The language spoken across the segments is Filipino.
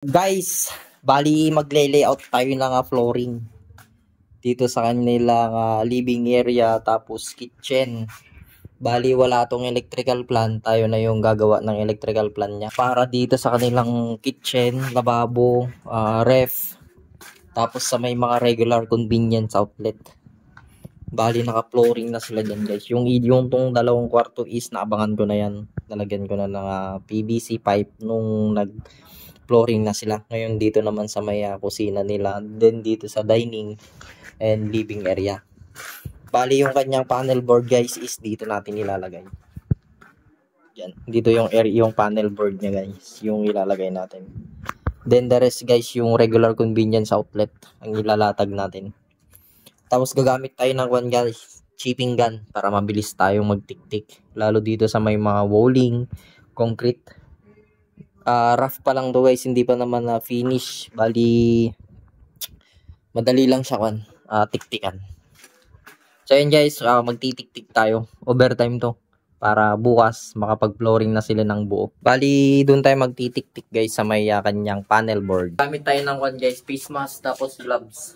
Guys, bali magle-layout tayo ng flooring dito sa kanilang living area tapos kitchen. Bali wala tong electrical plan, tayo na yung gagawa ng electrical plan niya para dito sa kanilang kitchen, lababo, ref, tapos sa may mga regular convenience outlet. Bali naka-flooring na sila dyan guys. Yung tong dalawang kwarto is naabangan ko na yan. Nalagyan ko na ng PVC pipe nung flooring na sila. Ngayon dito naman sa may kusina nila, then dito sa dining and living area. Bali yung kanyang panel board guys is dito natin ilalagay. Yan. Dito yung panel board niya guys, yung ilalagay natin. Then the rest guys, yung regular convenience outlet ang ilalatag natin. Tapos gagamit tayo ng one guys, chipping gun para mabilis tayong magtiktik. Lalo dito sa may mga walling, concrete. Rough pa lang to guys, hindi pa naman finish. Bali madali lang siya tiktikan. So yun guys, magtitiktik tayo. Overtime to para bukas makapag-flooring na sila ng buo. Bali doon tayo magtitiktik guys sa may kanyang panel board. Gamit tayo ng one guys, face mask tapos gloves.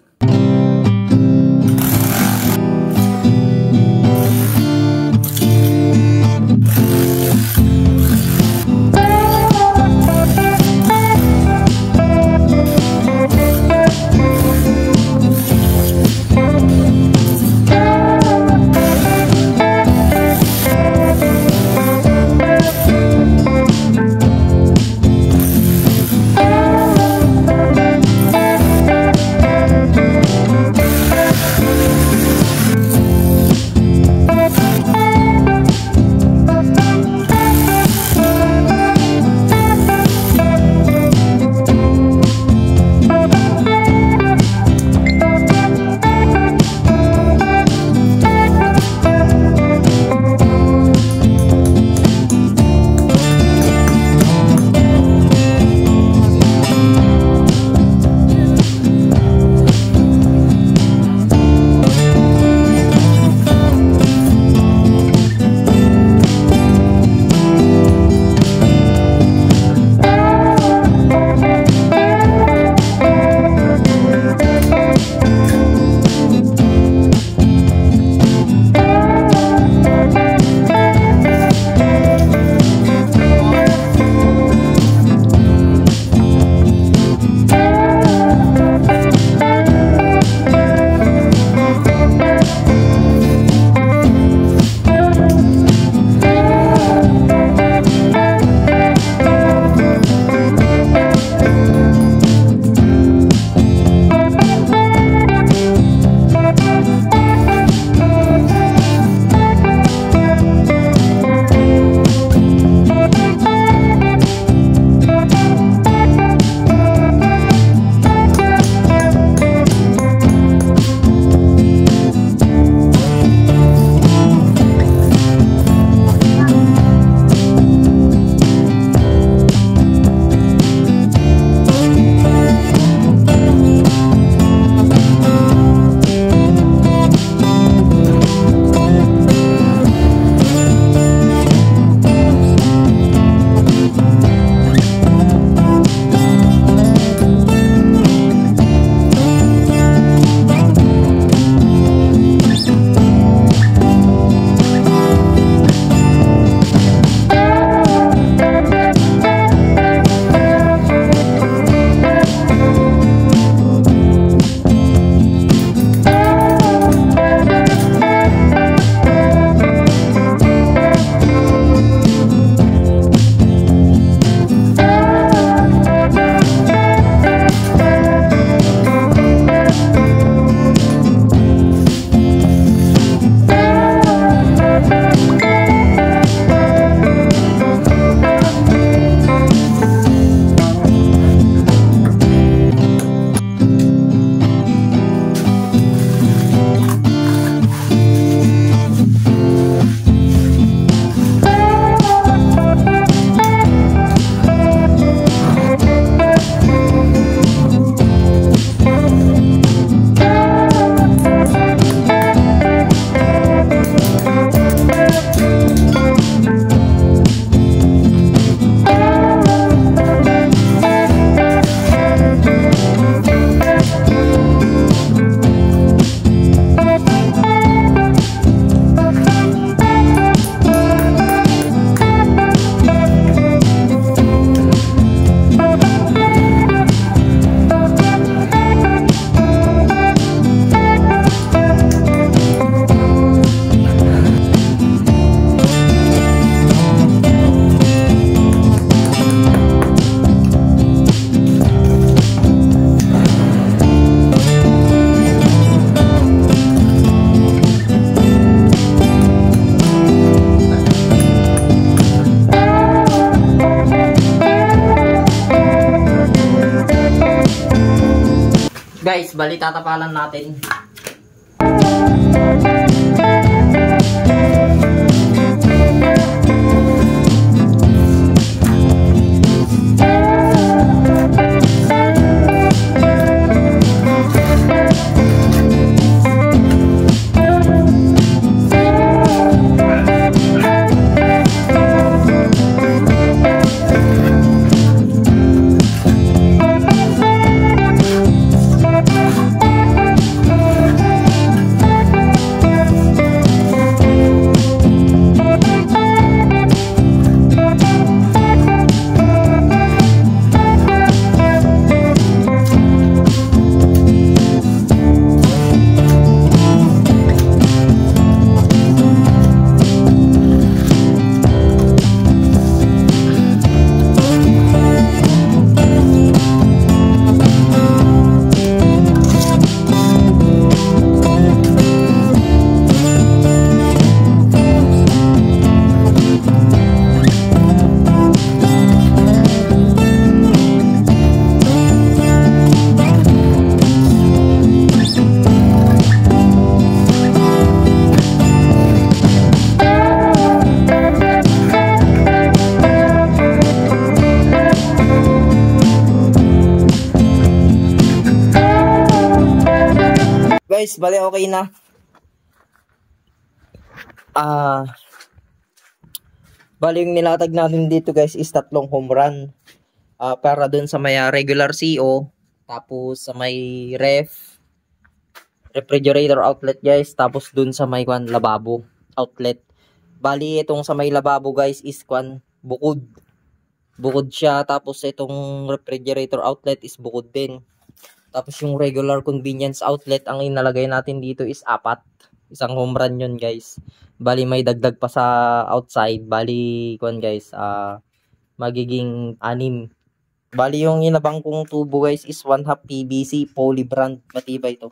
Guys, bali tatapalan natin. Guys, bali okay na. Bali yung nilatag natin dito guys is 3 home run. Para dun sa may regular CO, tapos sa may refrigerator outlet guys, tapos dun sa may lababo outlet. Bali itong sa may lababo guys is bukod. Bukod siya, tapos itong refrigerator outlet is bukod din. Tapos yung regular convenience outlet, ang inalagay natin dito is 4. Isang home run yun guys. Bali may dagdag pa sa outside. Bali guys, magiging 6. Bali yung inabang kong tubo guys is 1/2 PVC poly brand. Matibay ito.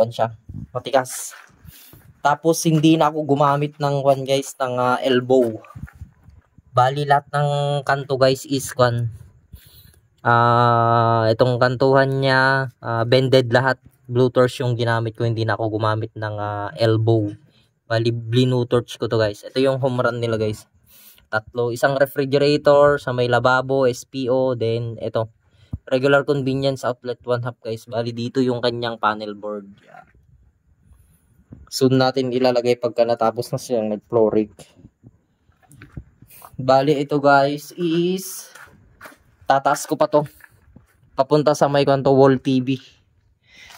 Siya. Matikas. Tapos hindi na ako gumamit ng guys ng elbow. Bali lahat ng kanto guys is itong kantuhan niya bended lahat. Blue torch yung ginamit ko, hindi na ako gumamit ng elbow. Bali blue torch ko to guys. Ito yung home run nila guys. 3, isang refrigerator sa may lababo, SPO, then ito regular convenience outlet 1/2 guys. Bali dito yung kanyang panel board. Soon natin ilalagay pagka natapos na siyang nag-flooring. Bali ito guys is tataas ko pa to papunta sa may wall TV.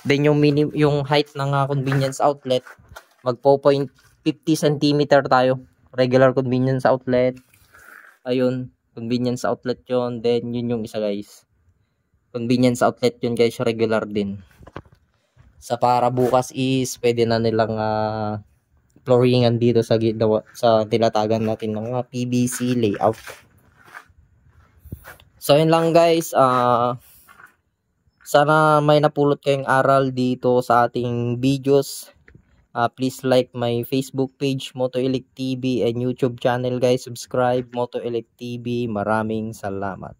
Then yung height ng convenience outlet, mag 4.50 cm tayo. Regular convenience outlet. Ayun, convenience outlet yon. Then yun yung isa guys. Convenience outlet yun guys, regular din. Sa para bukas is pwede na nilang flooringan dito sa tinatagan natin ng PVC layout. So yun lang guys, sana may napulot kayong aral dito sa ating videos. Please like my Facebook page Moto Elect TV and YouTube channel guys. Subscribe Moto Elect TV. Maraming salamat.